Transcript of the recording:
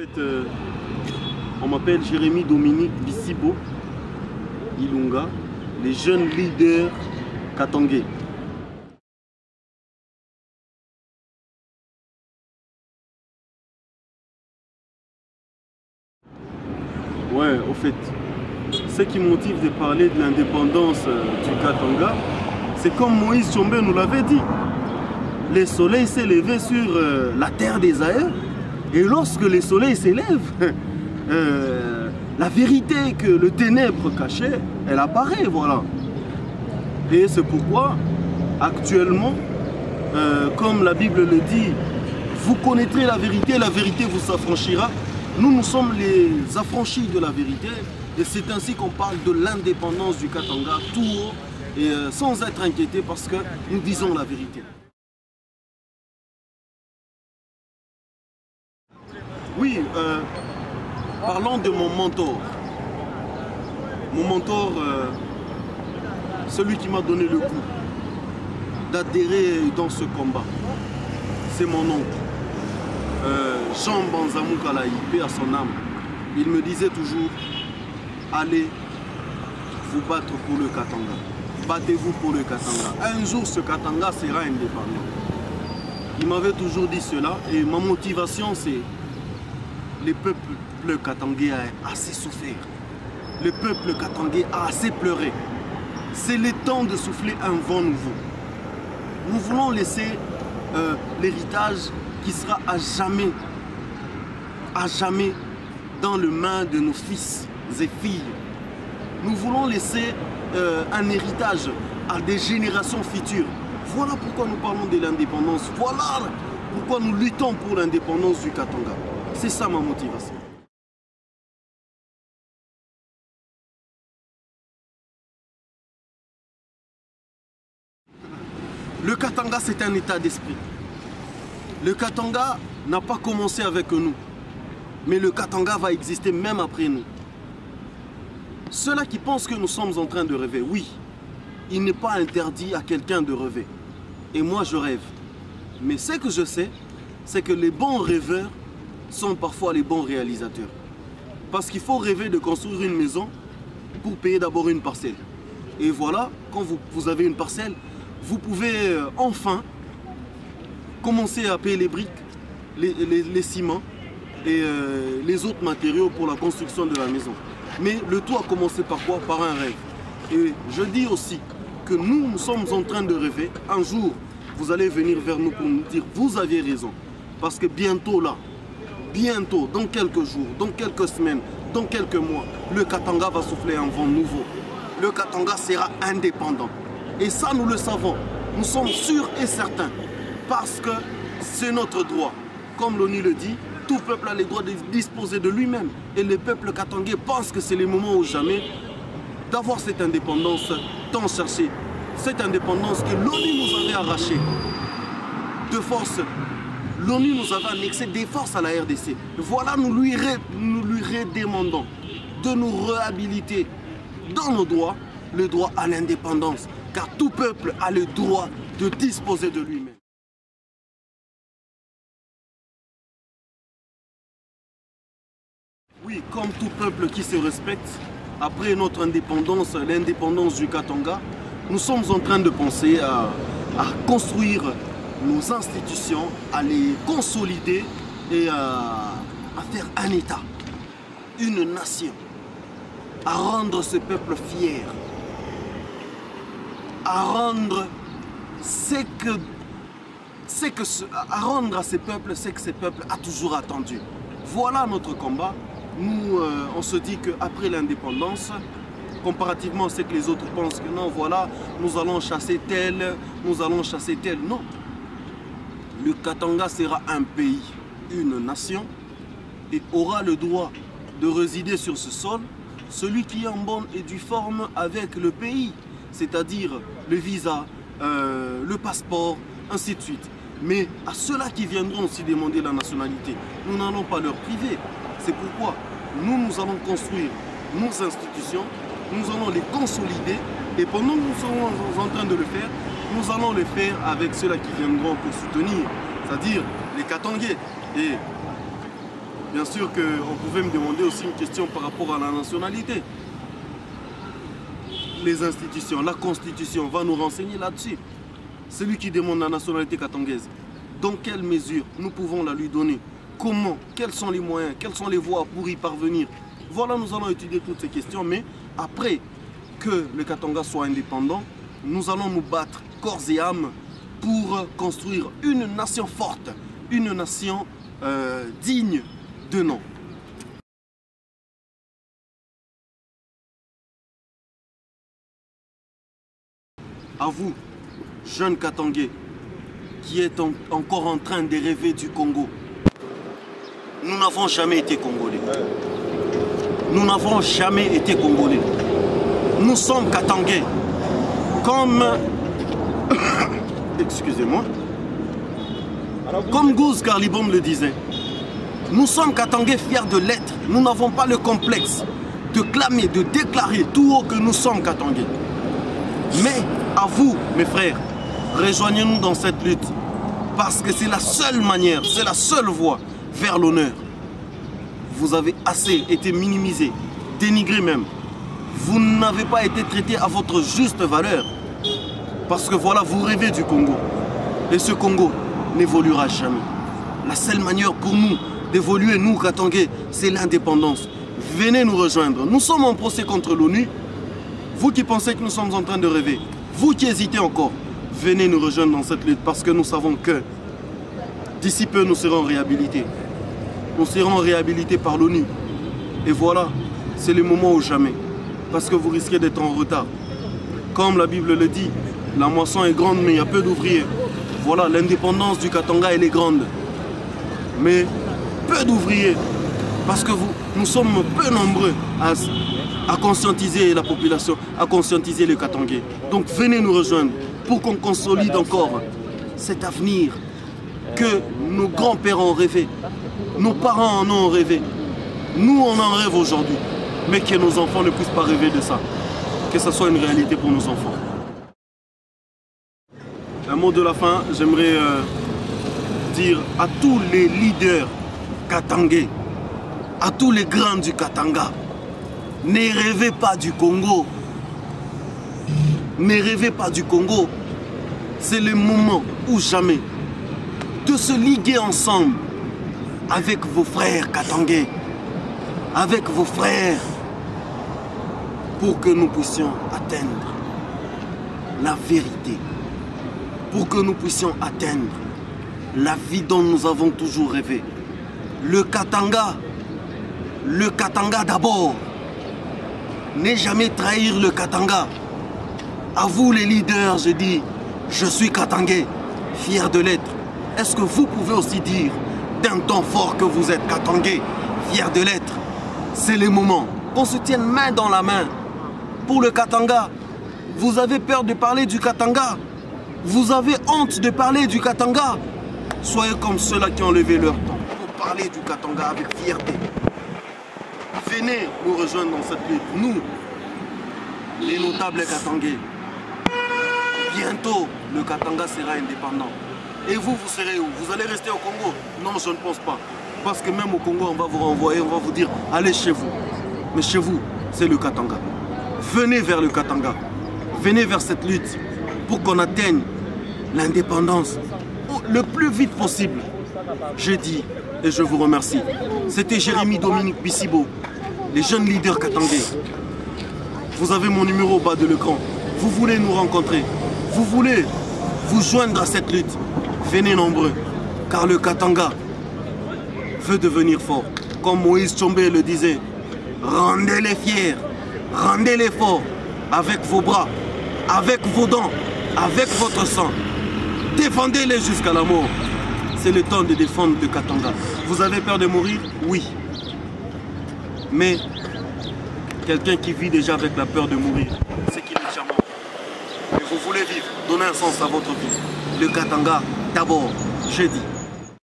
fait, on m'appelle Jérémy Dominique Bissibo, Ilunga, les jeunes leaders katangais. Ouais, au fait, ce qui motive de parler de l'indépendance du Katanga, c'est comme Moïse Tshombe nous l'avait dit. Le soleil s'est levé sur la terre des aïeux, et lorsque le soleil s'élève, la vérité que le ténèbre cachait, elle apparaît, voilà. Et c'est pourquoi, actuellement, comme la Bible le dit, vous connaîtrez la vérité vous affranchira. Nous sommes les affranchis de la vérité, et c'est ainsi qu'on parle de l'indépendance du Katanga, tout haut, et sans être inquiété parce que nous disons la vérité. Oui, parlons de mon mentor. Mon mentor, celui qui m'a donné le goût d'adhérer dans ce combat, c'est mon oncle. Jean Banzamou Kalaï, paix à son âme. Il me disait toujours, allez vous battre pour le Katanga. Battez-vous pour le Katanga. Un jour, ce Katanga sera indépendant. Il m'avait toujours dit cela et ma motivation, c'est le peuple katangais a assez souffert. Le peuple katangais a assez pleuré. C'est le temps de souffler un vent nouveau. Nous voulons laisser l'héritage qui sera à jamais dans les mains de nos fils et filles. Nous voulons laisser un héritage à des générations futures. Voilà pourquoi nous parlons de l'indépendance. Voilà pourquoi nous luttons pour l'indépendance du Katanga. C'est ça ma motivation. Le Katanga, c'est un état d'esprit. Le Katanga n'a pas commencé avec nous, mais le Katanga va exister même après nous. Ceux-là qui pensent que nous sommes en train de rêver, oui, il n'est pas interdit à quelqu'un de rêver. Et moi, je rêve. Mais ce que je sais, c'est que les bons rêveurs sont parfois les bons réalisateurs. Parce qu'il faut rêver de construire une maison pour payer d'abord une parcelle. Et voilà, quand vous avez une parcelle, vous pouvez enfin commencer à payer les briques, les ciments et les autres matériaux pour la construction de la maison. Mais le tout a commencé par quoi? Par un rêve. Et je dis aussi que nous sommes en train de rêver. Un jour, vous allez venir vers nous pour nous dire vous aviez raison. Parce que bientôt là, bientôt, dans quelques jours, dans quelques semaines, dans quelques mois, le Katanga va souffler un vent nouveau. Le Katanga sera indépendant. Et ça, nous le savons. Nous sommes sûrs et certains. Parce que c'est notre droit. Comme l'ONU le dit, tout peuple a le droit de disposer de lui-même. Et le peuple katangais pense que c'est le moment ou jamais d'avoir cette indépendance tant cherchée. Cette indépendance que l'ONU nous avait arrachée de force. L'ONU nous avait annexé des forces à la RDC. Voilà, nous lui redemandons de nous réhabiliter dans nos droits, le droit à l'indépendance. Car tout peuple a le droit de disposer de lui-même. Oui, comme tout peuple qui se respecte, après notre indépendance, l'indépendance du Katanga, nous sommes en train de penser à construire nos institutions, à les consolider et à faire un État, une nation, à rendre ce peuple fier, à rendre à rendre à ces peuples ce que ces peuples a toujours attendu. Voilà notre combat. Nous, on se dit qu'après l'indépendance, comparativement à ce que les autres pensent que non, voilà, nous allons chasser tel, nous allons chasser tel. Non. Le Katanga sera un pays, une nation, et aura le droit de résider sur ce sol, celui qui est en bonne et due forme avec le pays, c'est-à-dire le visa, le passeport, ainsi de suite. Mais à ceux-là qui viendront aussi demander la nationalité, nous n'allons pas leur priver. C'est pourquoi nous allons construire nos institutions, nous allons les consolider et pendant que nous serons en train de le faire, nous allons le faire avec ceux-là qui viendront pour soutenir, c'est-à-dire les Katangais. Et Bien sûr qu'on pouvait me demander aussi une question par rapport à la nationalité. Les institutions, la Constitution va nous renseigner là-dessus. Celui qui demande la nationalité katangaise, dans quelle mesure nous pouvons la lui donner? Comment? Quels sont les moyens? Quelles sont les voies pour y parvenir? Voilà, nous allons étudier toutes ces questions, mais après que le Katanga soit indépendant, nous allons nous battre corps et âme pour construire une nation forte, une nation digne de nom. À vous, jeunes Katangais, qui êtes encore en train de rêver du Congo, nous n'avons jamais été Congolais. Nous n'avons jamais été Congolais. Nous sommes Katangais. Comme... Excusez-moi. Comme Gouze Carlibom le disait. Nous sommes Katangais fiers de l'être. Nous n'avons pas le complexe de clamer, de déclarer tout haut que nous sommes Katangais. Mais à vous, mes frères, rejoignez-nous dans cette lutte. Parce que c'est la seule manière, c'est la seule voie vers l'honneur. Vous avez assez été minimisé, dénigré même. Vous n'avez pas été traité à votre juste valeur. Parce que voilà, vous rêvez du Congo. Et ce Congo n'évoluera jamais. La seule manière pour nous d'évoluer, nous, Katangais, c'est l'indépendance. Venez nous rejoindre. Nous sommes en procès contre l'ONU. Vous qui pensez que nous sommes en train de rêver, vous qui hésitez encore, venez nous rejoindre dans cette lutte parce que nous savons que d'ici peu, nous serons réhabilités. Nous serons réhabilités par l'ONU. Et voilà, c'est le moment ou jamais. Parce que vous risquez d'être en retard. Comme la Bible le dit, la moisson est grande, mais il y a peu d'ouvriers. Voilà, l'indépendance du Katanga, elle est grande. Mais peu d'ouvriers. Parce que nous sommes peu nombreux à conscientiser la population, à conscientiser les Katangais. Donc venez nous rejoindre pour qu'on consolide encore cet avenir que nos grands-pères ont rêvé, nos parents en ont rêvé. Nous, on en rêve aujourd'hui, mais que nos enfants ne puissent pas rêver de ça. Que ça soit une réalité pour nos enfants. Un mot de la fin, j'aimerais dire à tous les leaders katangais, à tous les grands du Katanga, ne rêvez pas du Congo. Ne rêvez pas du Congo. C'est le moment ou jamais de se liguer ensemble avec vos frères katangais, avec vos frères, pour que nous puissions atteindre la vérité, pour que nous puissions atteindre la vie dont nous avons toujours rêvé. Le Katanga d'abord. Ne jamais trahir le Katanga. À vous les leaders, je dis, je suis Katangais, fier de l'être. Est-ce que vous pouvez aussi dire d'un ton fort que vous êtes Katangais, fier de l'être? C'est le moment qu'on se tienne main dans la main pour le Katanga. Vous avez peur de parler du Katanga? Vous avez honte de parler du Katanga? Soyez comme ceux-là qui ont levé leur temps pour parler du Katanga avec fierté. Venez nous rejoindre dans cette lutte, nous, les notables Katangais. Bientôt, le Katanga sera indépendant. Et vous, vous serez où? Vous allez rester au Congo? Non, je ne pense pas. Parce que même au Congo, on va vous renvoyer, on va vous dire, allez chez vous. Mais chez vous, c'est le Katanga. Venez vers le Katanga. Venez vers cette lutte pour qu'on atteigne l'indépendance le plus vite possible. Je dis et je vous remercie. C'était Jérémy Dominique Bissibo, les jeunes leaders katangais. Vous avez mon numéro au bas de l'écran. Vous voulez nous rencontrer, vous voulez vous joindre à cette lutte. Venez nombreux, car le Katanga veut devenir fort. Comme Moïse Tshombe le disait, rendez-les fiers, rendez-les forts, avec vos bras, avec vos dents, avec votre sang. Défendez-les jusqu'à la mort. C'est le temps de défendre le Katanga. Vous avez peur de mourir? Oui. Mais quelqu'un qui vit déjà avec la peur de mourir, c'est qu'il est déjà mort. Et vous voulez vivre, donner un sens à votre vie. Le Katanga, d'abord, je dis.